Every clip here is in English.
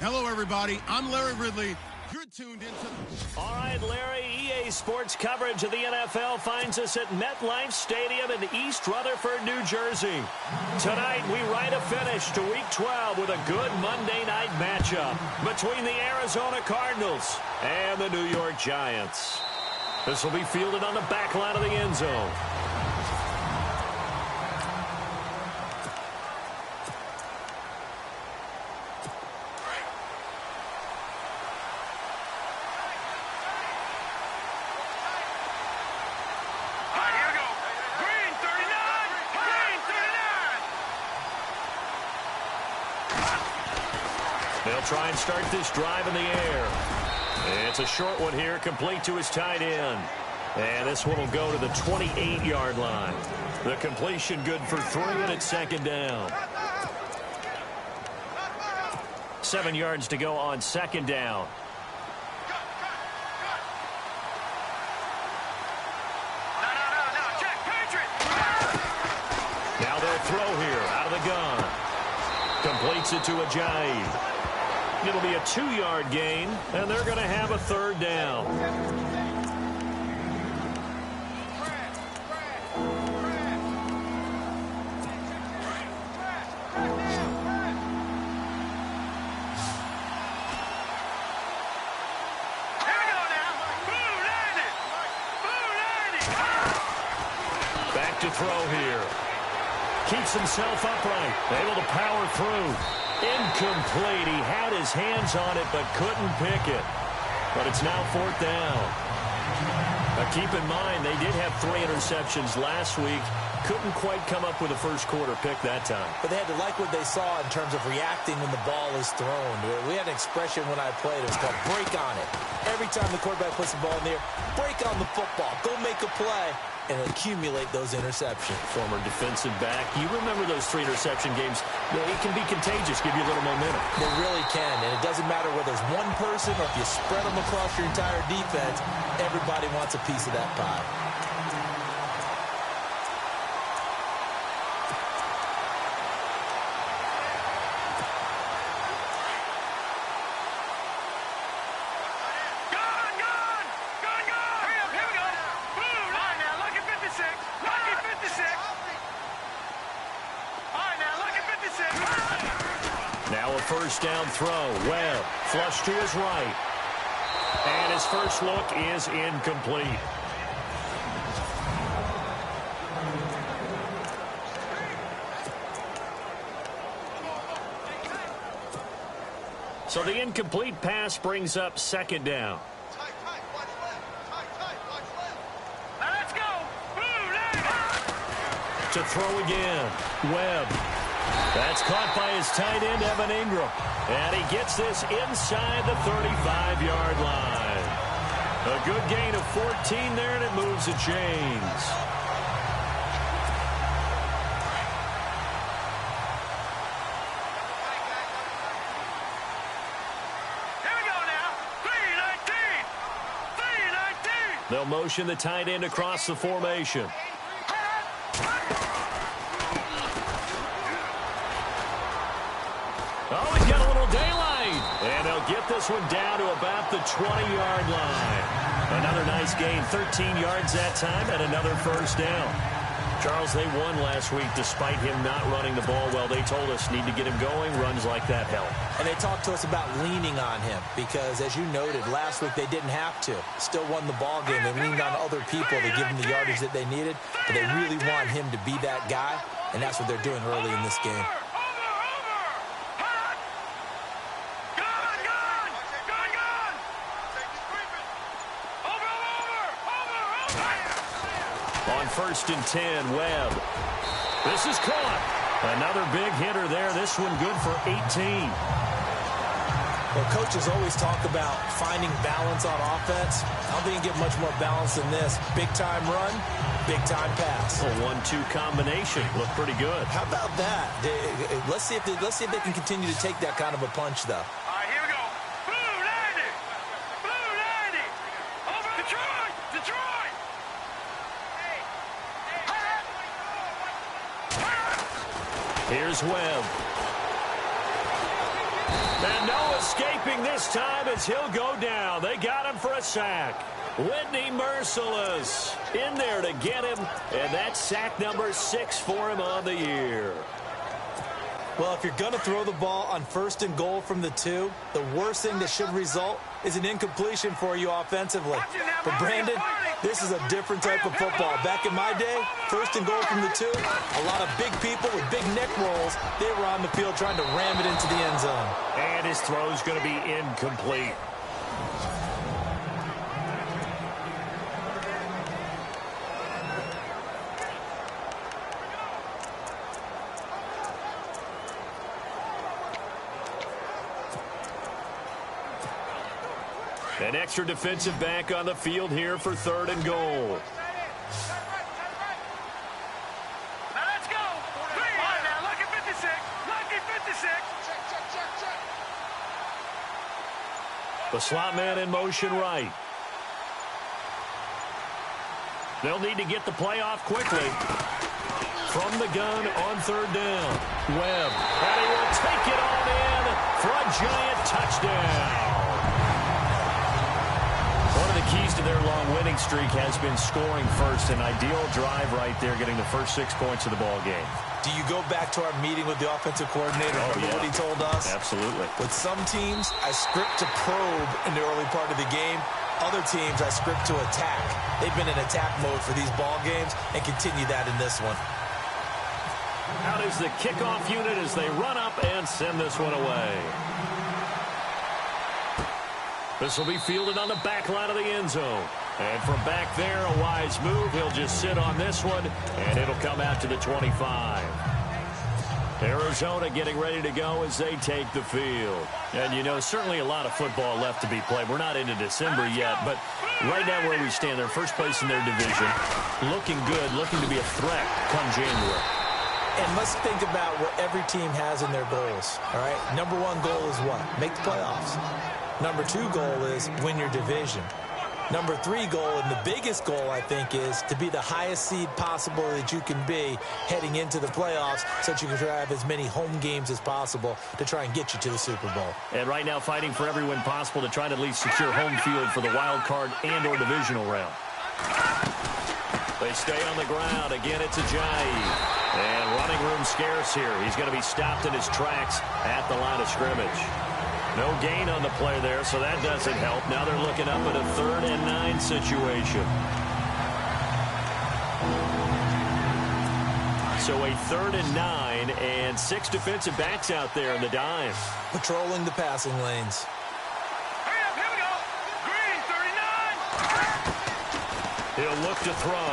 Hello, everybody. I'm Larry Ridley. You're tuned into... All right, Larry, EA Sports coverage of the NFL finds us at MetLife Stadium in East Rutherford, New Jersey. Tonight, we write a finish to Week 12 with a good Monday night matchup between the Arizona Cardinals and the New York Giants. This will be fielded on the back line of the end zone. They'll try and start this drive in the air. It's a short one here, complete to his tight end. And this one will go to the 28-yard line. The completion good for 3, and it's second down. 7 yards to go on second down. Now they'll throw here out of the gun. Completes it to Ajayi. It'll be a 2-yard gain, and they're going to have a third down. Back to throw here. Keeps himself upright, able to power through. Incomplete. He had his hands on it but couldn't pick it. But it's now fourth down. Now keep in mind, they did have 3 interceptions last week. Couldn't quite come up with a first quarter pick that time. But they had to like what they saw in terms of reacting when the ball is thrown. We had an expression when I played. It was called break on it. Every time the quarterback puts the ball in the air, break on the football. Go make a play and accumulate those interceptions. Former defensive back. You remember those 3 interception games. It can be contagious, give you a little momentum. It really can, and it doesn't matter whether it's one person or if you spread them across your entire defense. Everybody wants a piece of that pie. First down throw. Webb flush to his right. And his first look is incomplete. So the incomplete pass brings up second down. Let's go. To throw again. Webb. That's caught by his tight end, Evan Ingram. And he gets this inside the 35-yard line. A good gain of 14 there, and it moves the chains. Here we go now. 3-19. 3-19. They'll motion the tight end across the formation. Oh, he's got a little daylight. And they'll get this one down to about the 20-yard line. Another nice gain, 13 yards that time, and another first down. Charles, they won last week despite him not running the ball well. They told us need to get him going. Runs like that help. And they talked to us about leaning on him because, as you noted, last week they didn't have to. Still won the ball game. They leaned on other people to give them the yardage that they needed. But they really want him to be that guy, and that's what they're doing early in this game. First and 10, Webb. This is caught. Another big hitter there. This one good for 18. Well, coaches always talk about finding balance on offense. I don't think you get much more balance than this. Big-time run, big-time pass. A 1-2 combination. Looked pretty good. How about that? Let's see if they can continue to take that kind of a punch, though. All right, here we go. Blue 90. Blue 90. Over Detroit. Detroit. Here's Webb. And Noah escaping this time as he'll go down. They got him for a sack. Whitney Merciless in there to get him, and that's sack number 6 for him on the year. Well, if you're going to throw the ball on 1st and goal from the 2, the worst thing that should result is an incompletion for you offensively. But Brandon, this is a different type of football. Back in my day, 1st and goal from the 2, a lot of big people with big neck rolls, they were on the field trying to ram it into the end zone. And his throw's going to be incomplete. An extra defensive back on the field here for 3rd and goal. Now let's go. Now look at 56. Look at 56. The slot man in motion right. They'll need to get the play off quickly. From the gun on 3rd down. Webb. And he will take it on in for a giant touchdown. One of the keys to their long winning streak has been scoring first. An ideal drive right there, getting the first 6 points of the ball game. Do you go back to our meeting with the offensive coordinator? Remember what he told us? Absolutely. With some teams, I script to probe in the early part of the game. Other teams, I script to attack. They've been in attack mode for these ball games and continue that in this one. Out is the kickoff unit as they run up and send this one away. This will be fielded on the back line of the end zone. And from back there, a wise move. He'll just sit on this one, and it'll come out to the 25. Arizona getting ready to go as they take the field. And, you know, certainly a lot of football left to be played. We're not into December yet, but right now where we stand, they're first place in their division. Looking good, looking to be a threat come January. And let's think about what every team has in their goals, all right? Number 1 goal is what? Make the playoffs. Number 2 goal is win your division. Number 3 goal, and the biggest goal, I think, is to be the highest seed possible that you can be heading into the playoffs so that you can have as many home games as possible to try and get you to the Super Bowl. And right now fighting for every win possible to try to at least secure home field for the wild card and or divisional round. They stay on the ground. Again, it's Ajayi. And running room scarce here. He's going to be stopped in his tracks at the line of scrimmage. No gain on the play there, so that doesn't help. Now they're looking up at a 3rd and 9 situation. So a 3rd and 9 and 6 defensive backs out there in the dime. Patrolling the passing lanes. Hurry up, here we go. Green, 39. He'll look to throw.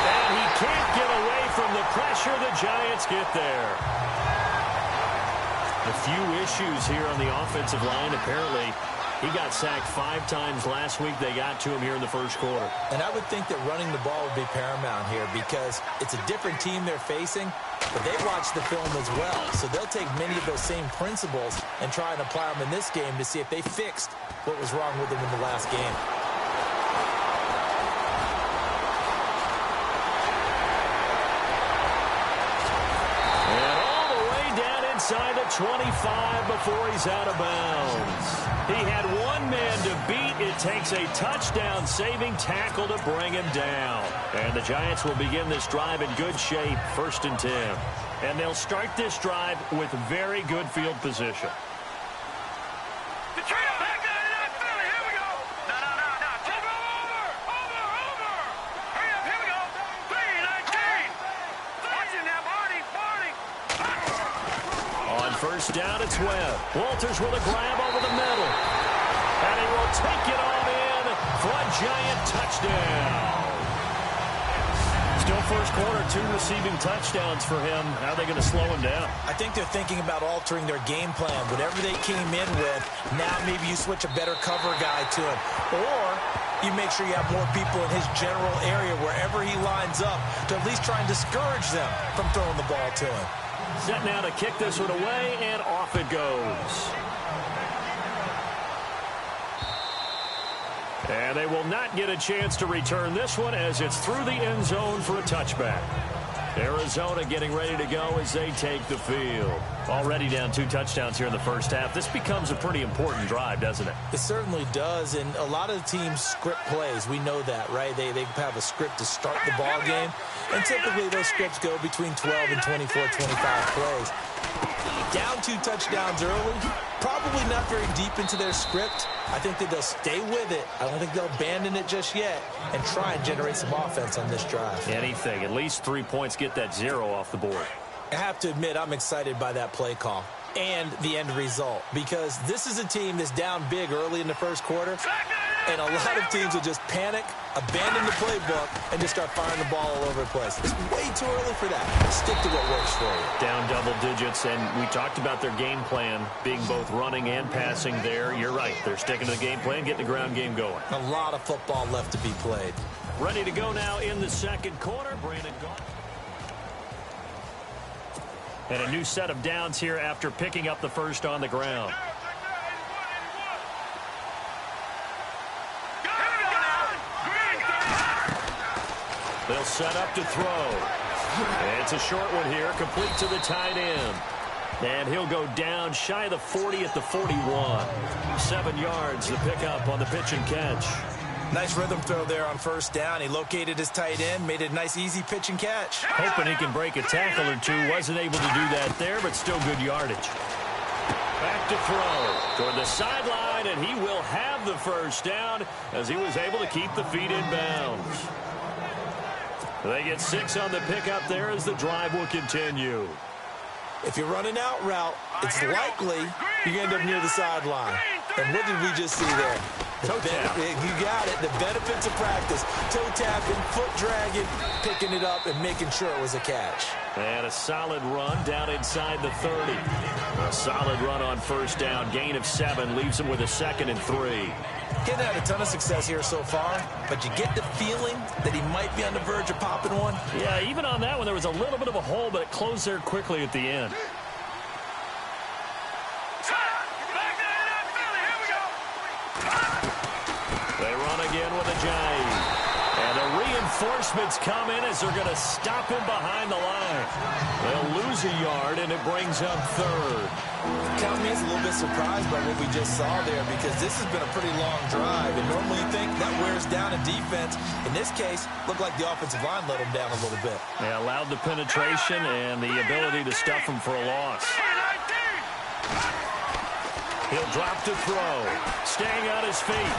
And he can't get away from the pressure. The Giants get there. A few issues here on the offensive line. Apparently, he got sacked 5 times last week. They got to him here in the first quarter. And I would think that running the ball would be paramount here because it's a different team they're facing, but they watch the film as well. So they'll take many of those same principles and try and apply them in this game to see if they fixed what was wrong with them in the last game. Inside the 25 before he's out of bounds. He had one man to beat. It takes a touchdown-saving tackle to bring him down. And the Giants will begin this drive in good shape, 1st and 10. And they'll start this drive with very good field position. The trio back there in that Philly. Here we go. No. Jump over. Hurry up, here we go. 3-19. Watch it now, Barney. On 1st down, it's Webb. Walters with a grab over the middle. And he will take it on in for a giant touchdown. Still first quarter, 2 receiving touchdowns for him. How are they going to slow him down? I think they're thinking about altering their game plan. Whatever they came in with, now maybe you switch a better cover guy to him. Or you make sure you have more people in his general area wherever he lines up to at least try and discourage them from throwing the ball to him. Set now to kick this one away, and off it goes. And they will not get a chance to return this one as it's through the end zone for a touchback. Arizona getting ready to go as they take the field. Already down 2 touchdowns here in the first half. This becomes a pretty important drive, doesn't it? It certainly does, and a lot of the teams script plays. We know that, right? They have a script to start the ball game, and typically those scripts go between 12 and 24, 25 plays. Down 2 touchdowns early, probably not very deep into their script. I think that they'll stay with it. I don't think they'll abandon it just yet and try and generate some offense on this drive. Anything. At least 3 points, get that 0 off the board. I have to admit, I'm excited by that play call and the end result, because this is a team that's down big early in the first quarter, and a lot of teams will just panic, abandon the playbook, and just start firing the ball all over the place. It's way too early for that. Stick to what works for you. Down double digits, and we talked about their game plan being both running and passing there. You're right. They're sticking to the game plan, getting the ground game going. A lot of football left to be played. Ready to go now in the second quarter. Brandon Goff. And a new set of downs here after picking up the first on the ground. They'll set up to throw. It's a short one here, complete to the tight end. And he'll go down shy of the 40 at the 41. 7 yards, the pickup on the pitch and catch. Nice rhythm throw there on first down. He located his tight end, made it a nice, easy pitch and catch. Hoping he can break a tackle or two. Wasn't able to do that there, but still good yardage. Back to throw toward the sideline, and he will have the first down as he was able to keep the feet in bounds. They get 6 on the pickup there as the drive will continue. If you're running out route, it's likely you end up near the sideline. And what did we just see there? Toe tap. You got it. The benefits of practice. Toe tapping, foot dragging, picking it up, and making sure it was a catch. And a solid run down inside the 30. A solid run on first down. Gain of 7 leaves him with a 2nd and 3. Getting had a ton of success here so far, but you get the feeling that he might be on the verge of popping one. Yeah, even on that one, there was a little bit of a hole, but it closed there quickly at the end. They run again with a jive. And the reinforcements come in as they're going to stop him behind the line. They'll lose a yard, and it brings up 3rd. Count me as a little bit surprised by what we just saw there, because this has been a pretty long drive, and normally you think that wears down a defense. In this case, looked like the offensive line let him down a little bit. They allowed the penetration and the ability to stuff him for a loss. He'll drop to throw, staying on his feet.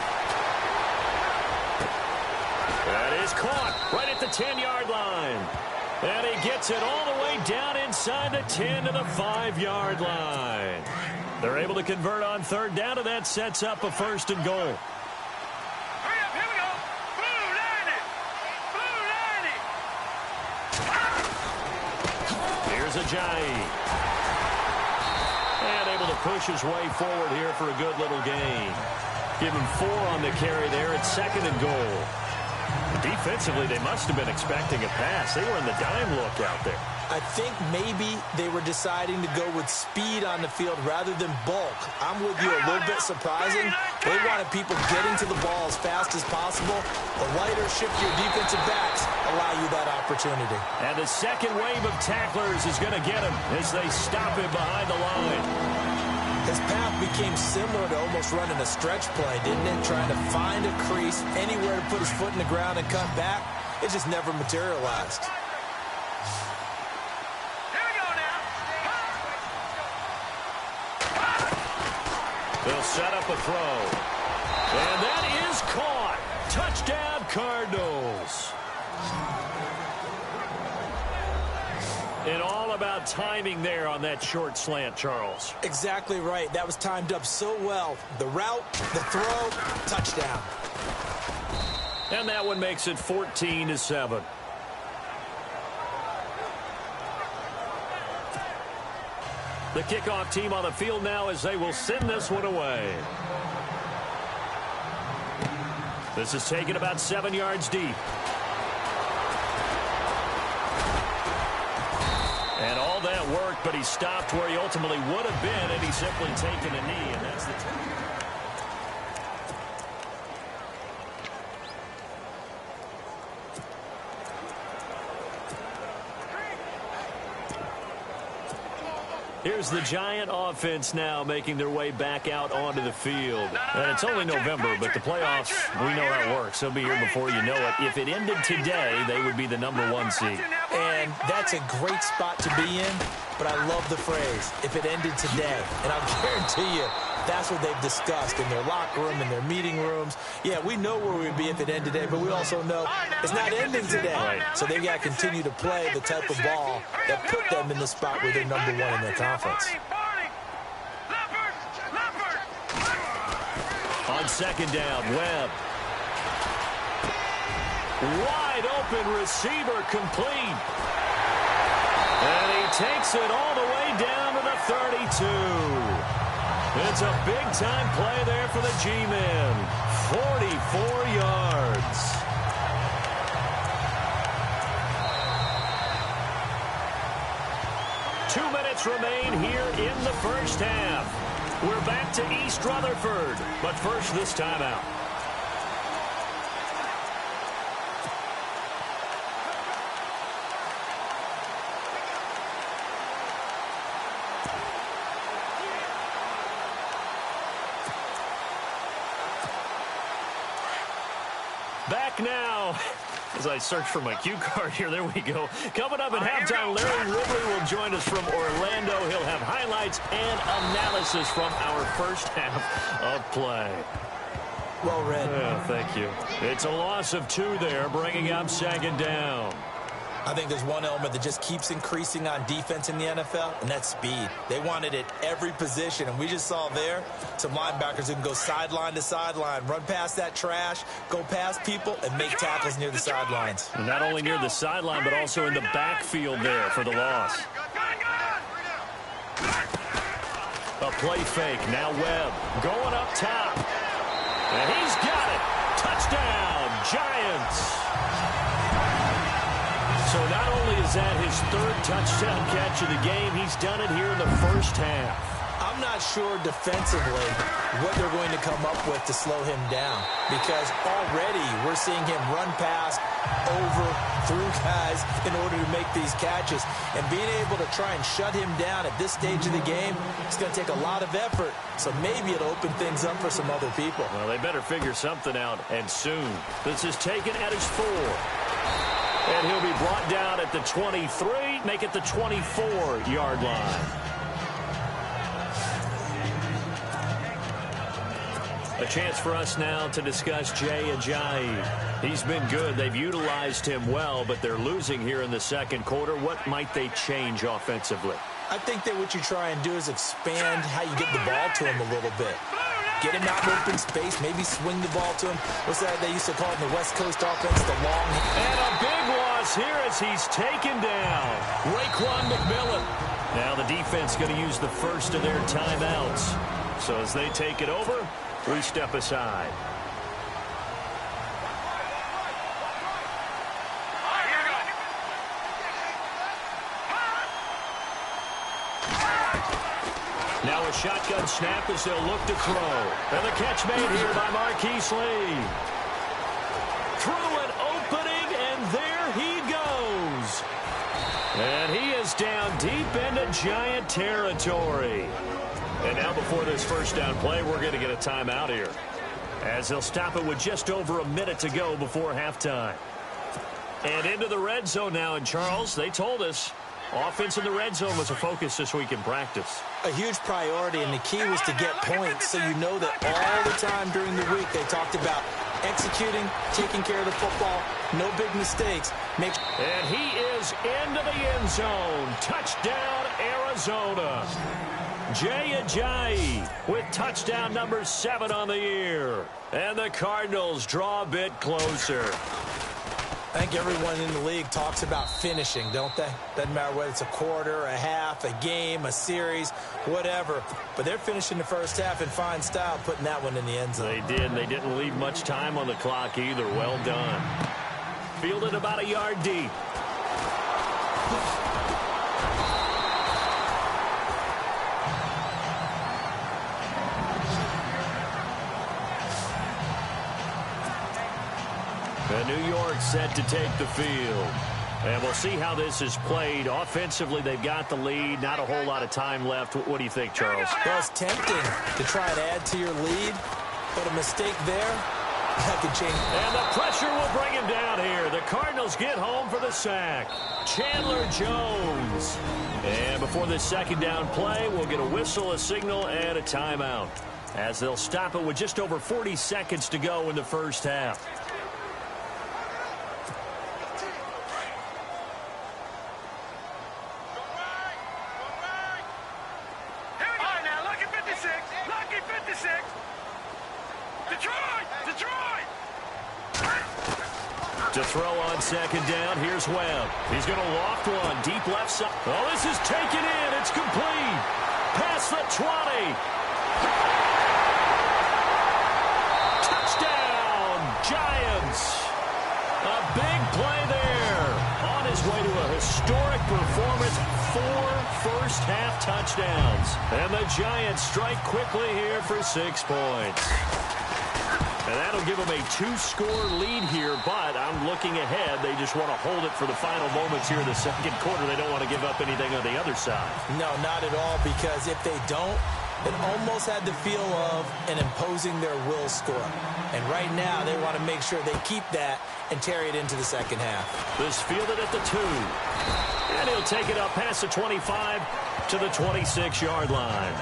That is caught right at the 10-yard line. And he gets it all the way down inside the 10 to the 5-yard line. They're able to convert on 3rd down, and that sets up a 1st and goal. Hurry up, here we go. Blue 90. Blue 90. Here's a jive. And able to push his way forward here for a good little gain. Give him 4 on the carry there. It's 2nd and goal. Defensively, they must have been expecting a pass. They were in the dime look out there. I think maybe they were deciding to go with speed on the field rather than bulk. I'm with you, a little bit surprising. They wanted people getting to the ball as fast as possible. The lighter, shiftier defensive backs allow you that opportunity. And the second wave of tacklers is going to get him as they stop him behind the line. His path became similar to almost running a stretch play, didn't it? Trying to find a crease, anywhere to put his foot in the ground and cut back. It just never materialized. Here we go now. They'll set up a throw. And that is caught. Touchdown, Cardinals. And all about timing there on that short slant, Charles. Exactly right. That was timed up so well. The route, the throw, touchdown. And that one makes it 14-7. The kickoff team on the field now as they will send this one away. This is taken about 7 yards deep. And all that work, but he stopped where he ultimately would have been, and he's simply taken a knee, and that's the Here's the Giant offense now making their way back out onto the field. And it's only November, but the playoffs, we know how it works. They'll be here before you know it. If it ended today, they would be the #1 seed. And that's a great spot to be in, but I love the phrase, if it ended today. And I'll guarantee you, that's what they've discussed in their locker room, in their meeting rooms. Yeah, we know where we'd be if it ended today, but we also know it's not ending today. Right. So they've got to continue to play the type of ball that put them in the spot where they're #1 in their conference. On second down, Webb. Wide open receiver complete. And he takes it all the way down to the 32. It's a big-time play there for the G-Men. 44 yards. Two minutes remain here in the first half. We're back to East Rutherford, but first this timeout. Back now. As I search for my cue card here, there we go. Coming up at halftime, Larry Ridley will join us from Orlando. He'll have highlights and analysis from our first half of play. Well read. Yeah, thank you. It's a loss of 2 there, bringing up second down. I think there's one element that just keeps increasing on defense in the NFL, and that's speed. They want it at every position, and we just saw there some linebackers who can go sideline to sideline, run past that trash, go past people, and make tackles near the sidelines. And not only near the sideline, but also in the backfield there for the loss. A play fake. Now Webb going up top. And he's got it. Touchdown, Giants. So not only is that his 3rd touchdown catch of the game, he's done it here in the first half. I'm not sure defensively what they're going to come up with to slow him down, because already we're seeing him run past, over, through guys in order to make these catches. And being able to try and shut him down at this stage of the game, it's going to take a lot of effort. So maybe it'll open things up for some other people. Well, they better figure something out, and soon. This is taken at his 4. And he'll be brought down at the 23, make it the 24-yard line. A chance for us now to discuss Jay Ajayi. He's been good. They've utilized him well, but they're losing here in the second quarter. What might they change offensively? I think that what you try and do is expand how you get the ball to him a little bit. Get him out in open space, maybe swing the ball to him. What's that they used to call it in the West Coast offense, the long... And a big loss here as he's taken down. Raekwon McMillan. Now the defense going to use the first of their timeouts. So as they take it over, we step aside. Now a shotgun snap as they'll look to throw. And the catch made here by Marquise Lee. Through an opening, and there he goes. And he is down deep into Giant territory. And now before this first down play, we're going to get a timeout here, as they'll stop it with just over a minute to go before halftime. And into the red zone now. And Charles, they told us offense in the red zone was a focus this week in practice. A huge priority, and the key was to get points, so you know that all the time during the week they talked about executing, taking care of the football, no big mistakes. And he is into the end zone. Touchdown, Arizona. Jay Ajayi with touchdown number 7 on the year. And the Cardinals draw a bit closer. I think everyone in the league talks about finishing, don't they? Doesn't matter whether it's a quarter, a half, a game, a series, whatever. But they're finishing the first half in fine style, putting that one in the end zone. They did. They didn't leave much time on the clock either. Well done. Fielded about a yard deep. And New York set to take the field. And we'll see how this is played. Offensively, they've got the lead. Not a whole lot of time left. What do you think, Charles? Well, it's tempting to try and add to your lead, but a mistake there, that could change. And the pressure will bring him down here. The Cardinals get home for the sack. Chandler Jones. And before this second down play, we'll get a whistle, a signal, and a timeout, as they'll stop it with just over 40 seconds to go in the first half. To throw on second down, here's Webb. He's going to loft one, deep left side. Oh, this is taken in. It's complete. Past the 20. Touchdown, Giants. A big play there. On his way to a historic performance, 4 first-half touchdowns. And the Giants strike quickly here for 6 points. And that'll give them a 2-score lead here, but I'm looking ahead. They just want to hold it for the final moments here in the second quarter. They don't want to give up anything on the other side. No, not at all, because if they don't, it almost had the feel of an imposing their will score. And right now, they want to make sure they keep that and carry it into the second half. This fielded at the 2. And he'll take it up past the 25 to the 26-yard line.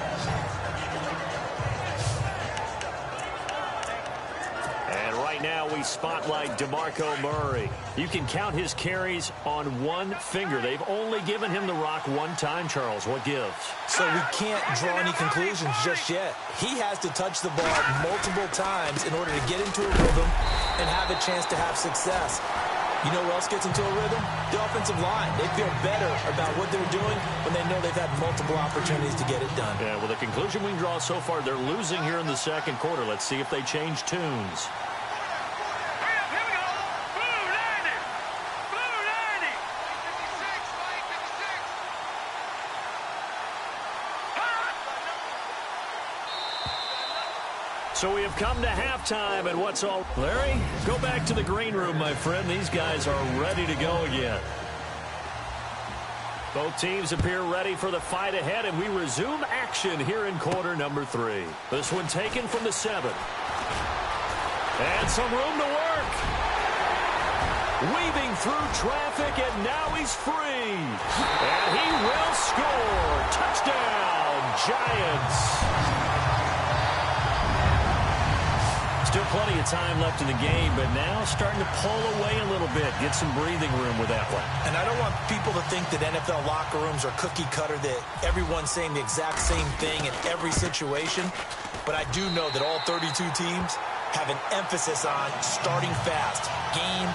Now we spotlight DeMarco Murray. You can count his carries on one finger. They've only given him the rock one time, Charles. What gives? So we can't draw any conclusions just yet. He has to touch the ball multiple times in order to get into a rhythm and have a chance to have success. You know who else gets into a rhythm? The offensive line. They feel better about what they're doing when they know they've had multiple opportunities to get it done. Yeah, well, the conclusion we can draw so far, they're losing here in the second quarter. Let's see if they change tunes. So we have come to halftime, and what's all... Larry, go back to the green room, my friend. These guys are ready to go again. Both teams appear ready for the fight ahead, and we resume action here in quarter number 3. This one taken from the 7. And some room to work. Weaving through traffic, and now he's free. And he will score. Touchdown, Giants. Still plenty of time left in the game, but now starting to pull away a little bit. Get some breathing room with that one. And I don't want people to think that NFL locker rooms are cookie cutter, that everyone's saying the exact same thing in every situation. But I do know that all 32 teams have an emphasis on starting fast. Game,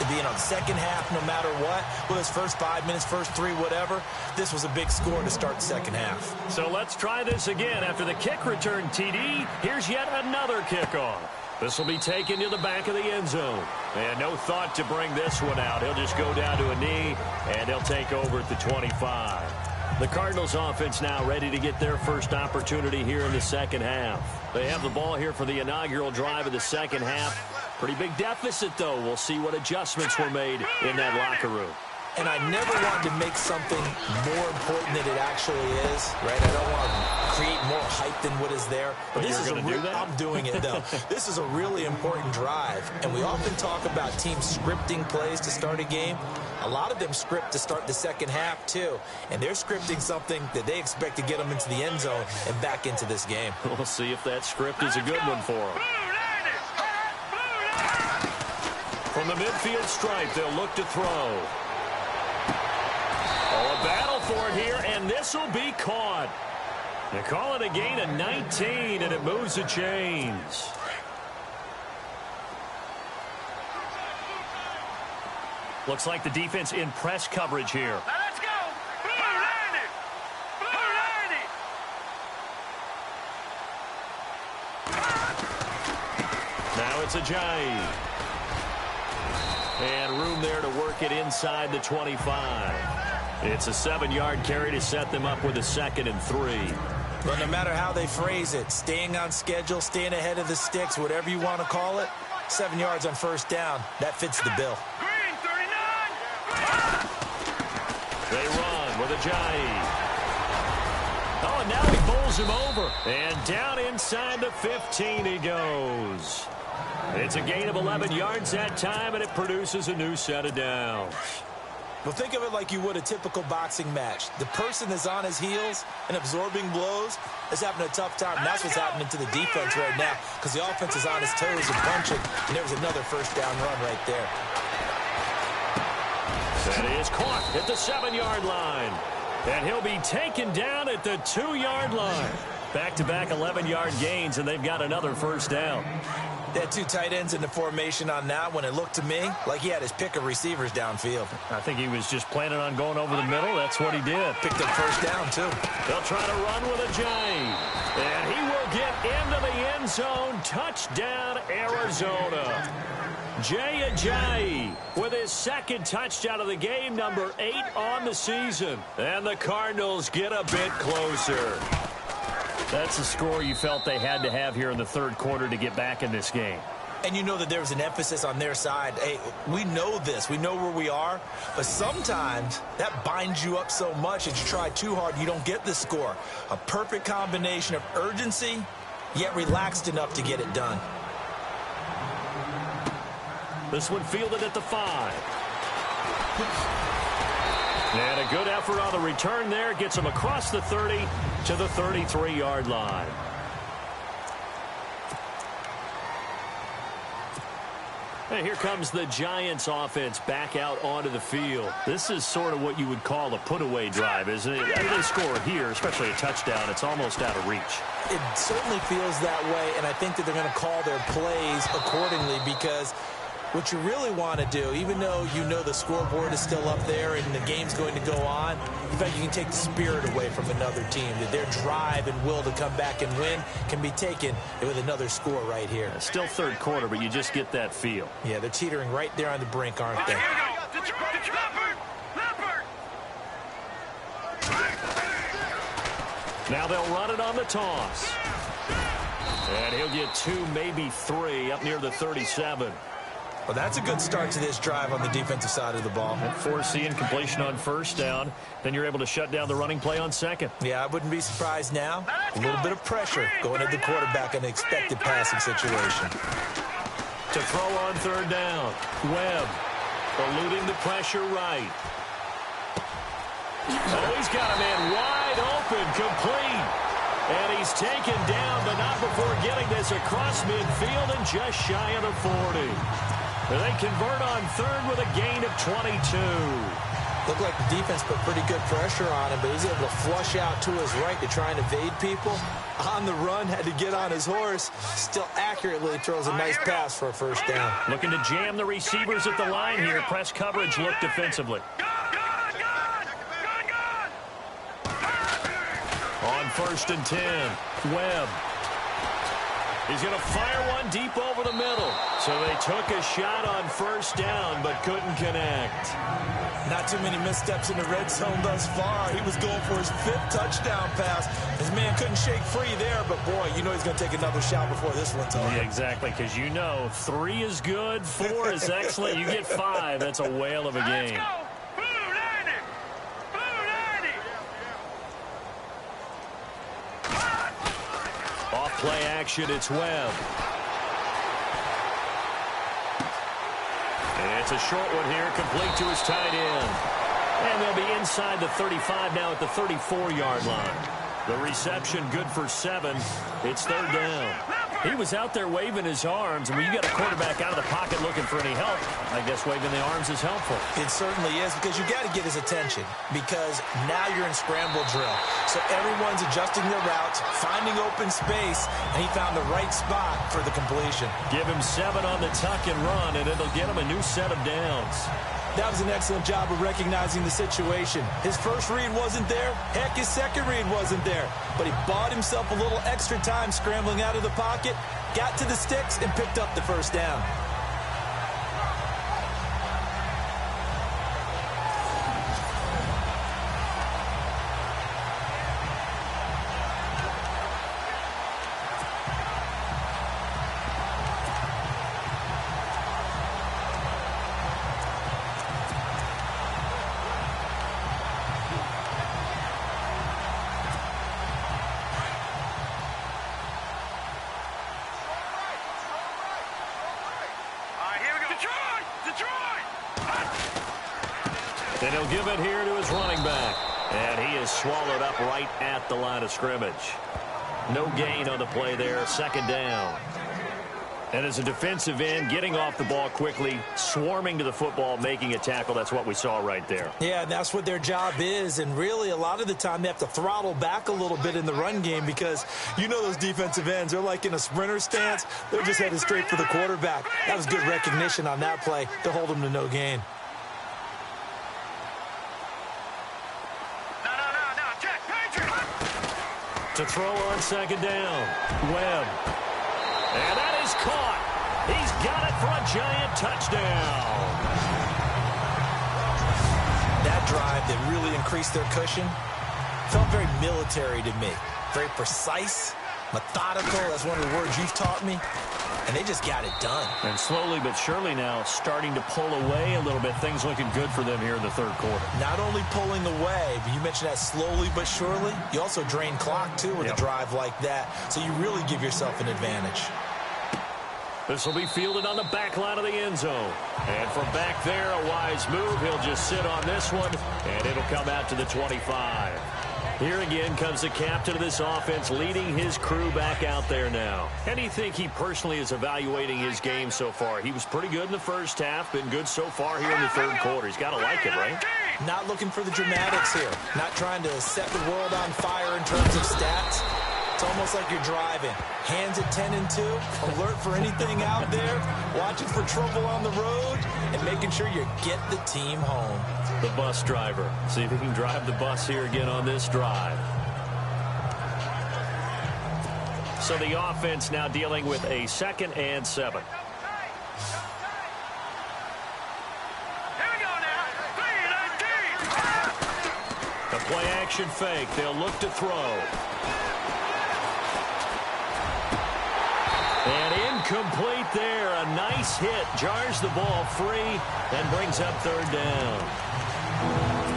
being on the second half no matter what. Well, his first 5 minutes, first 3, whatever. This was a big score to start the second half. So let's try this again. After the kick return TD, here's yet another kickoff. This will be taken to the back of the end zone. And no thought to bring this one out. He'll just go down to a knee, and he'll take over at the 25. The Cardinals offense now ready to get their first opportunity here in the second half. They have the ball here for the inaugural drive of the second half. Pretty big deficit, though. We'll see what adjustments were made in that locker room. And I never wanted to make something more important than it actually is, right? I don't want to create more hype than what is there. But this is going to do that? I'm doing it, though. This is a really important drive. And we often talk about teams scripting plays to start a game. A lot of them script to start the second half, too. And they're scripting something that they expect to get them into the end zone and back into this game. We'll see if that script is a good one for them. From the midfield stripe, they'll look to throw. Oh, a battle for it here, and this will be caught. They call it a gain of 19, and it moves the chains. Looks like the defense in press coverage here. Now let's go. Blue 90. Blue 90. Now it's Ajayi. And room there to work it inside the 25. It's a 7-yard carry to set them up with a 2nd and 3. But no matter how they phrase it, staying on schedule, staying ahead of the sticks, whatever you want to call it, 7 yards on first down, that fits the bill. Green 39. They run with Ajayi. Oh, and now he bowls him over. And down inside the 15 he goes. It's a gain of 11 yards that time, and it produces a new set of downs. Well, think of it like you would a typical boxing match. The person that's on his heels and absorbing blows is having a tough time. And that's what's happening to the defense right now, because the offense is on his toes and punching. And there was another first down run right there. That is caught at the 7-yard line. And he'll be taken down at the 2-yard line. Back-to-back 11-yard gains, and they've got another first down. They had two tight ends in the formation on that one. It looked to me like he had his pick of receivers downfield. I think he was just planning on going over the middle. That's what he did. Picked up first down, too. They'll try to run with Ajayi. And he will get into the end zone. Touchdown, Arizona. Jay Ajayi with his second touchdown of the game, number 8 on the season. And the Cardinals get a bit closer. That's the score you felt they had to have here in the third quarter to get back in this game. And you know that there was an emphasis on their side. Hey, we know this. We know where we are. But sometimes that binds you up so much that you try too hard, you don't get the score. A perfect combination of urgency, yet relaxed enough to get it done. This one fielded at the 5. And a good effort on the return there. Gets him across the 30 to the 33-yard line. And here comes the Giants offense back out onto the field. This is sort of what you would call a put-away drive, isn't it? If they score here, especially a touchdown, it's almost out of reach. It certainly feels that way, and I think that they're going to call their plays accordingly, because what you really want to do, even though you know the scoreboard is still up there and the game's going to go on, in fact, you can take the spirit away from another team. That their drive and will to come back and win can be taken with another score right here. Still third quarter, but you just get that feel. Yeah, they're teetering right there on the brink, aren't they? Now they'll run it on the toss. And he'll get 2, maybe 3 up near the 37. Well, that's a good start to this drive on the defensive side of the ball. And forcing completion on first down. Then you're able to shut down the running play on second. Yeah, I wouldn't be surprised now. A little bit of pressure going at the quarterback in an expected passing situation. To throw on third down. Webb eluding the pressure right. Oh, he's got a man wide open, complete. And he's taken down, but not before getting this across midfield and just shy of the 40. They convert on third with a gain of 22. Looked like the defense put pretty good pressure on him, but he was able to flush out to his right to try and evade people. On the run, had to get on his horse. Still accurately throws a nice pass for a first down. Looking to jam the receivers at the line here. Press coverage, look defensively. On 1st and 10, Webb. He's going to fire one deep over the middle. So they took a shot on first down, but couldn't connect. Not too many missteps in the red zone thus far. He was going for his 5th touchdown pass. His man couldn't shake free there, but boy, you know he's going to take another shot before this one's over. Yeah, exactly, because you know 3 is good, 4 is excellent. You get 5, that's a whale of a game. Play action, it's Webb. And it's a short one here, complete to his tight end. And they'll be inside the 35 now at the 34-yard line. The reception good for 7. It's third down. He was out there waving his arms, and when you got a quarterback out of the pocket looking for any help, I guess waving the arms is helpful. It certainly is, because you got to get his attention, because now you're in scramble drill. So everyone's adjusting their routes, finding open space, and he found the right spot for the completion. Give him 7 on the tuck and run, and it'll get him a new set of downs. That was an excellent job of recognizing the situation. His first read wasn't there. Heck, his second read wasn't there. But he bought himself a little extra time scrambling out of the pocket, got to the sticks, and picked up the first down. And he'll give it here to his running back. And he is swallowed up right at the line of scrimmage. No gain on the play there, second down. And as a defensive end, getting off the ball quickly, swarming to the football, making a tackle, that's what we saw right there. Yeah, and that's what their job is. And really, a lot of the time, they have to throttle back a little bit in the run game because you know those defensive ends, they're like in a sprinter stance. They're just headed straight for the quarterback. That was good recognition on that play to hold them to no gain. To throw on second down, Webb. And that is caught. He's got it for a giant touchdown. That drive that really increased their cushion felt very military to me. Very precise, methodical. That's one of the words you've taught me. And they just got it done. And slowly but surely now starting to pull away a little bit. Things looking good for them here in the third quarter. Not only pulling away, but you mentioned that slowly but surely. You also drain clock, too, with a drive like that. So you really give yourself an advantage. This will be fielded on the back line of the end zone. And from back there, a wise move. He'll just sit on this one, and it'll come out to the 25. Here again comes the captain of this offense, leading his crew back out there now. And you think he personally is evaluating his game so far? He was pretty good in the first half, been good so far here in the third quarter. He's got to like it, right? Not looking for the dramatics here. Not trying to set the world on fire in terms of stats. It's almost like you're driving. Hands at 10 and 2, alert for anything out there, watching for trouble on the road, and making sure you get the team home. The bus driver. See if he can drive the bus here again on this drive. So the offense now dealing with a 2nd and 7. The play action fake. They'll look to throw. And incomplete there. A nice hit. Jars the ball free and brings up third down.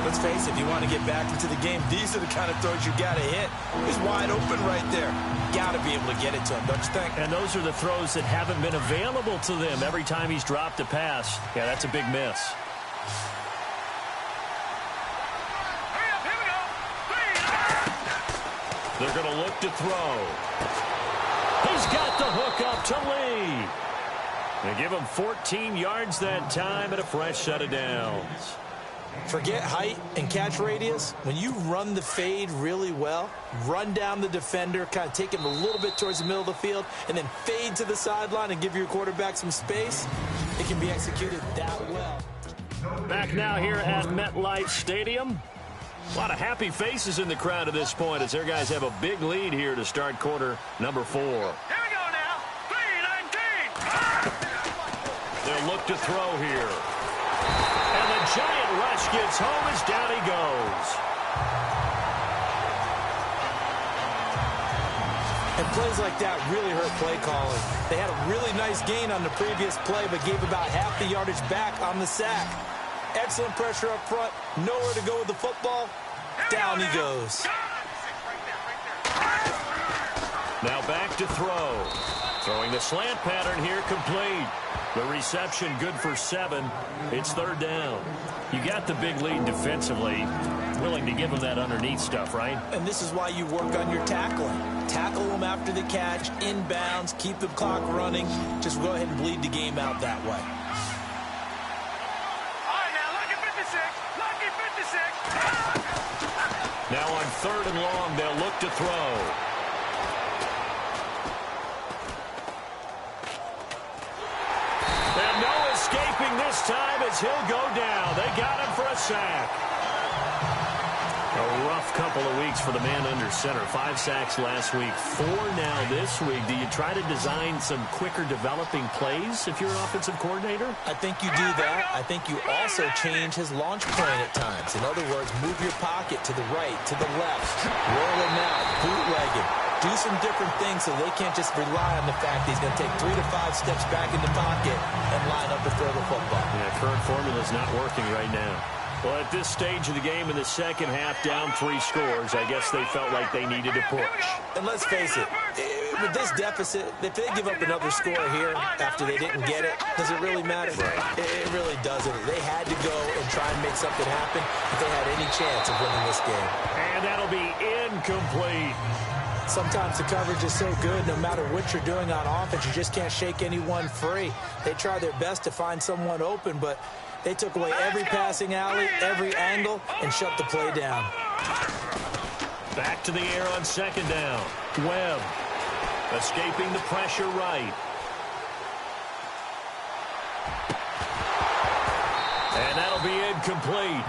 Let's face it, if you want to get back into the game, these are the kind of throws you got to hit. He's wide open right there. Got to be able to get it to him, don't you think? And those are the throws that haven't been available to them every time he's dropped a pass. Yeah, that's a big miss. They're going to look to throw. He's got the hook up to Lee. They give him 14 yards that time and a fresh set of downs. Forget height and catch radius. When you run the fade really well, run down the defender, kind of take him a little bit towards the middle of the field, and then fade to the sideline and give your quarterback some space, it can be executed that well. Back now here at MetLife Stadium. A lot of happy faces in the crowd at this point as their guys have a big lead here to start quarter number 4. Here we go now. 3-19. They'll look to throw here. And the giant rush gets home as down he goes. And plays like that really hurt play calling. They had a really nice gain on the previous play, but gave about half the yardage back on the sack. Excellent pressure up front. Nowhere to go with the football. Down he goes. Now back to throw. Throwing the slant pattern here complete. The reception good for 7. It's third down. You got the big lead defensively. Willing to give them that underneath stuff, right? And this is why you work on your tackling. Tackle them after the catch, inbounds, keep the clock running. Just go ahead and bleed the game out that way. Now on 3rd and long, they'll look to throw. And no escaping this time as he'll go down. They got him for a sack. A rough couple of weeks for the man under center. 5 sacks last week, 4 now this week. Do you try to design some quicker developing plays if you're an offensive coordinator? I think you do that. I think you also change his launch point at times. In other words, move your pocket to the right, to the left, roll him out, bootleg him. Do some different things so they can't just rely on the fact that he's going to take 3 to 5 steps back in the pocket and line up to throw the football. Yeah, current formula is not working right now. Well, at this stage of the game in the second half, down 3 scores, I guess they felt like they needed to push. And let's face it, With this deficit, if they give up another score here after they didn't get it, does it really matter? Right. It really doesn't. They had to go and try and make something happen if they had any chance of winning this game. And that'll be incomplete. Sometimes the coverage is so good, no matter what you're doing on offense, you just can't shake anyone free. They try their best to find someone open, but they took away every passing alley, every angle, and shut the play down. Back to the air on second down. Webb escaping the pressure right. And that'll be incomplete.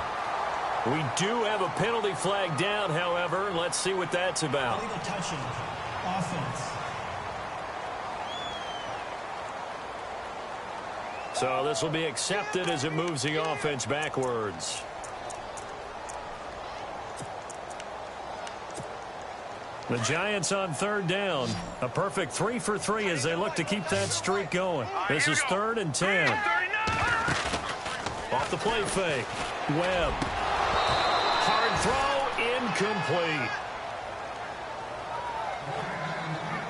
We do have a penalty flag down, however. Let's see what that's about. Illegal touching. Offense. So this will be accepted as it moves the offense backwards. The Giants on third down. A perfect 3 for 3 as they look to keep that streak going. This is 3rd and 10. Off the play fake. Webb. Hard throw, incomplete.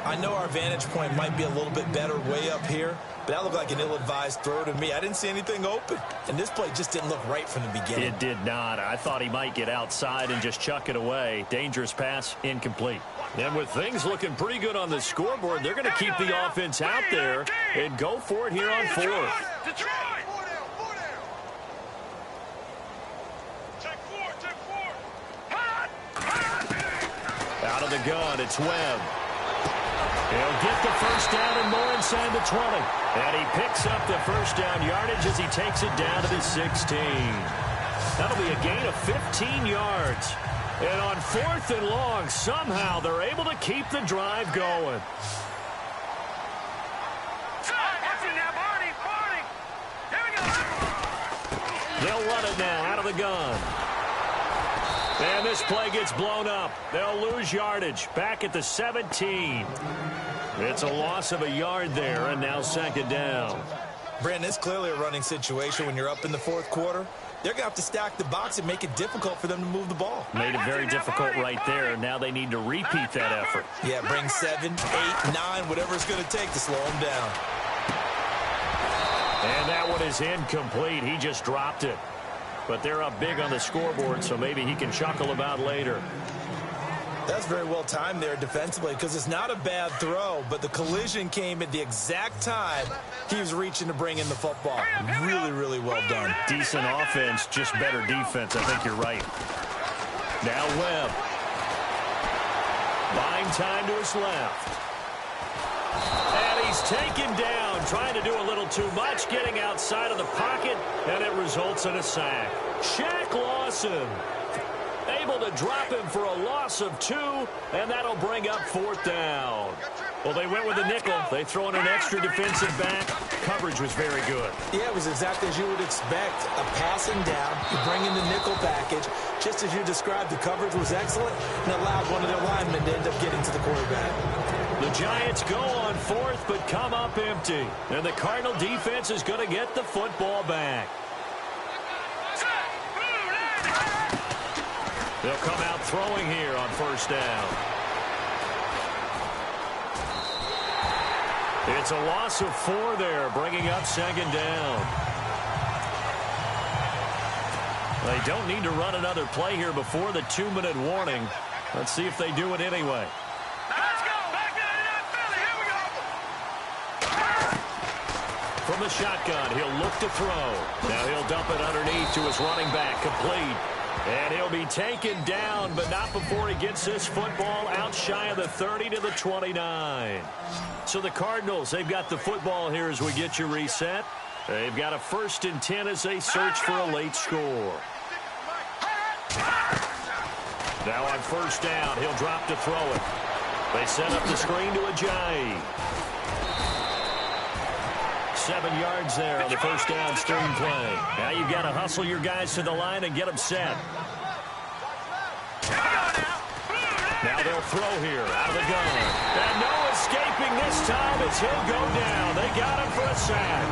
I know our vantage point might be a little bit better way up here, but that looked like an ill-advised throw to me. I didn't see anything open, and this play just didn't look right from the beginning. It did not. I thought he might get outside and just chuck it away. Dangerous pass, incomplete. And with things looking pretty good on the scoreboard, they're going to keep the offense out there and go for it here on 4th. Detroit! Out of the gun, it's Webb. He'll get the first down and more inside the 20. And he picks up the first down yardage as he takes it down to the 16. That'll be a gain of 15 yards. And on 4th and long, somehow they're able to keep the drive going. They'll run it now out of the gun. And this play gets blown up. They'll lose yardage back at the 17. It's a loss of a yard there, and now 2nd down. Brandon, it's clearly a running situation when you're up in the 4th quarter. They're going to have to stack the box and make it difficult for them to move the ball. Made it very difficult right there. Now they need to repeat that effort. Yeah, bring 7, 8, 9, whatever it's going to take to slow them down. And that one is incomplete. He just dropped it. But they're up big on the scoreboard, so maybe he can chuckle about later. That's very well timed there defensively because it's not a bad throw, but the collision came at the exact time he was reaching to bring in the football. Really, really well done. Decent offense, just better defense. I think you're right. Now Webb. Buying time to his left. And he's taken down, trying to do a little too much, getting outside of the pocket, and it results in a sack. Shaq Lawson able to drop him for a loss of 2, and that'll bring up 4th down. Well, they went with a nickel. They throw in an extra defensive back. Coverage was very good. Yeah, it was exactly as you would expect. A passing down, you bring in the nickel package. Just as you described, the coverage was excellent and allowed one of their linemen to end up getting to the quarterback. The Giants go on 4th, but come up empty. And the Cardinal defense is going to get the football back. They'll come out throwing here on 1st down. It's a loss of 4 there, bringing up 2nd down. They don't need to run another play here before the 2-minute warning. Let's see if they do it anyway. Let's go. Back to Philly. Here we go. From the shotgun, he'll look to throw. Now he'll dump it underneath to his running back, complete. And he'll be taken down, but not before he gets this football out shy of the 30 to the 29. So the Cardinals, they've got the football here as we get you reset. They've got a 1st and 10 as they search for a late score. Now on 1st down, he'll drop to throw it. They set up the screen to Ajayi. 7 yards there on the 1st down screen play. Now you've got to hustle your guys to the line and get them set. Now they'll throw here out of the gun. And no escaping this time as he'll go down. They got him for a sack.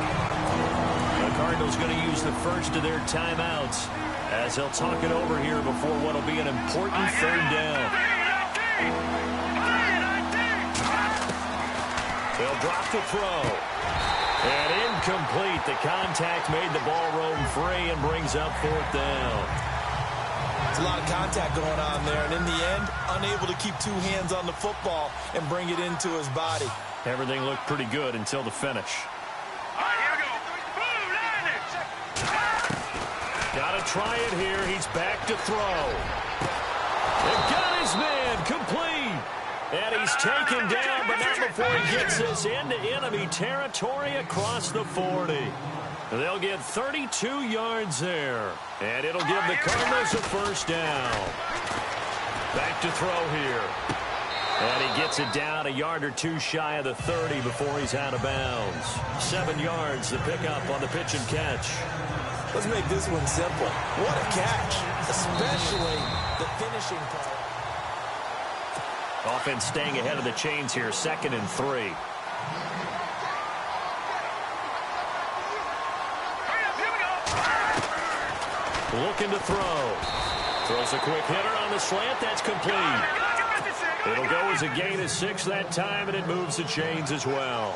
The Cardinals going to use the first of their timeouts as they'll talk it over here before what will be an important 3rd down. drop to throw. And incomplete. The contact made the ball roam free and brings up fourth down. There's a lot of contact going on there, and in the end, unable to keep two hands on the football and bring it into his body. Everything looked pretty good until the finish. All right, here we go. Boom, landed. Got to try it here. He's back to throw. And got his man complete. And he's taken down, but not before he gets us into enemy territory across the 40. They'll get 32 yards there. And it'll give the Cardinals a first down. Back to throw here. And he gets it down a yard or two shy of the 30 before he's out of bounds. 7 yards, the pickup on the pitch and catch. Let's make this one simple. What a catch, especially the finishing part. Offense staying ahead of the chains here, 2nd and 3. Looking to throw. Throws a quick hitter on the slant. That's complete. It'll go as a gain of 6 that time, and it moves the chains as well.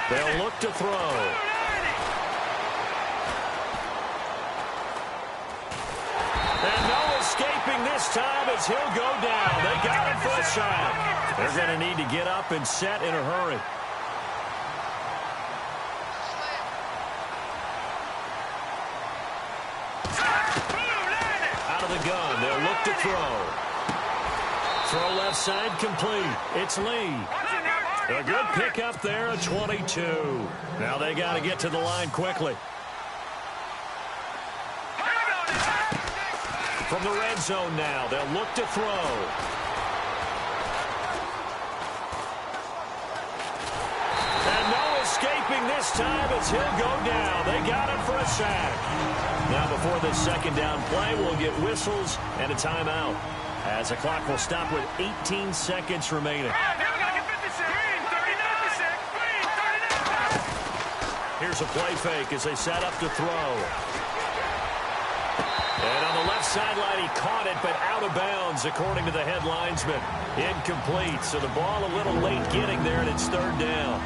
They'll look to throw. And no escaping this time as he'll go down. They got him for a sack. They're going to need to get up and set in a hurry. Out of the gun, they'll look to throw. Throw left side complete. It's Lee. A good pickup there, a 22. Now they got to get to the line quickly. From the red zone now, they'll look to throw. And no escaping this time as he'll go down. They got him for a sack. Now before this second down play, we'll get whistles and a timeout, as the clock will stop with 18 seconds remaining. Here's a play fake as they set up to throw. And on the left sideline, he caught it, but out of bounds, according to the head linesman. Incomplete, so the ball a little late getting there, and it's 3rd down.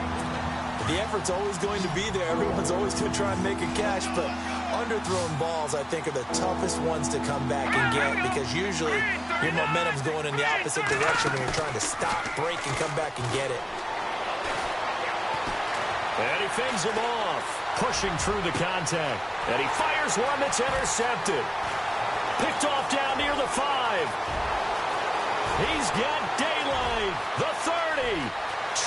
The effort's always going to be there. Everyone's always going to try and make a catch, but underthrown balls, I think, are the toughest ones to come back and get, because usually your momentum's going in the opposite direction when you're trying to stop, break, and come back and get it. And he fends him off, pushing through the contact. And he fires one that's intercepted. Picked off down near the 5. He's got daylight. The 30,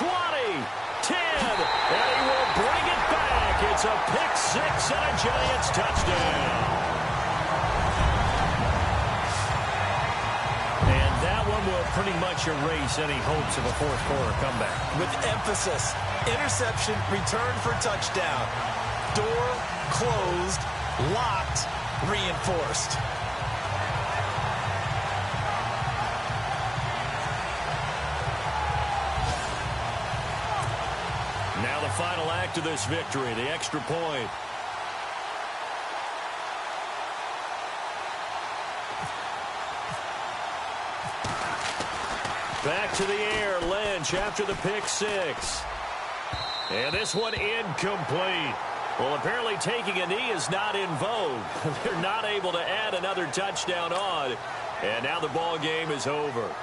20, 10. And he will bring it back. It's a pick 6 and a Giants touchdown. And that one will pretty much erase any hopes of a fourth quarter comeback. With emphasis. Interception, return for touchdown. Door closed, locked, reinforced. Now the final act of this victory, the extra point. Back to the air, Lynch after the pick 6. And this one incomplete. Well, apparently taking a knee is not in vogue. They're not able to add another touchdown on. And now the ball game is over.